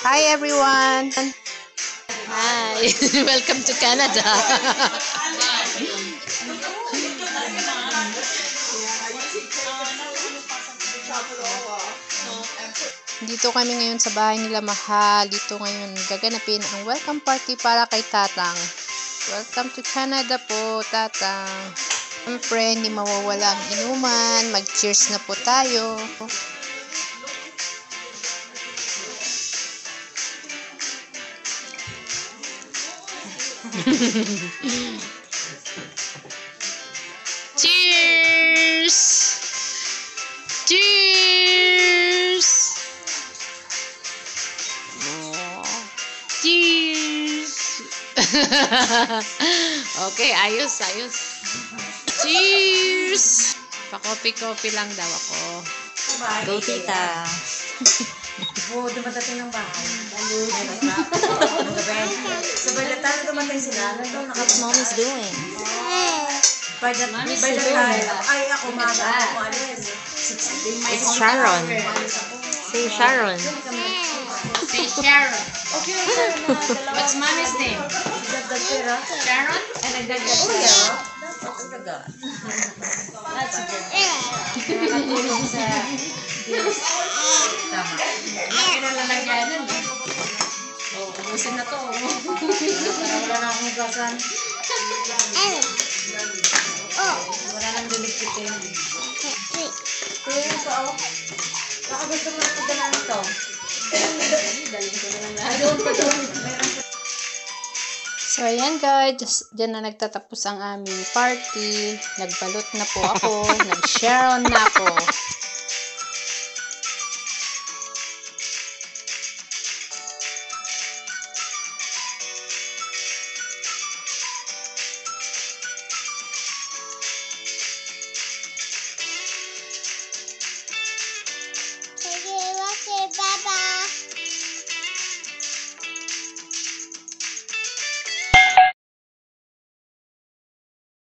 Hi everyone! Hi! Welcome to Canada! Dito kami ngayon sa bahay nila Mahal. Dito ngayon gaganapin ang welcome party para kay Tatang. Welcome to Canada po, Tatang. Siyempre, hindi mawawala ang inuman. Mag-cheers na po tayo. Cheers! Cheers! Cheers! Okay, ayos. Cheers! Pa-coffee lang daw ako. Go, tita. Oo, dumadating ng bahay. Sabay na tayo dumating sila. What's mom is doing? By the time, ay ako maga ako alis. It's Sharon. Say Sharon. Say Sharon. Okay, What's mommy's name? nagdagdag pera. Sharon? Ay, nagdagdag pera. Dapat talaga. That's good. Nakatulong sa bills. Tama. Pinalalagyanan. Oh, ubusin na to. Para wala na akong gasan. Wala nang dulit-dulitin. Kaya ito ako. Baka gusto mo na pagdala nito. Dalhin ko na lang lahat. Ayun pa doon. So, ayan guys. Diyan na nagtatapos ang aming party. Nagbalot na po ako. Nag-Sharon na ako.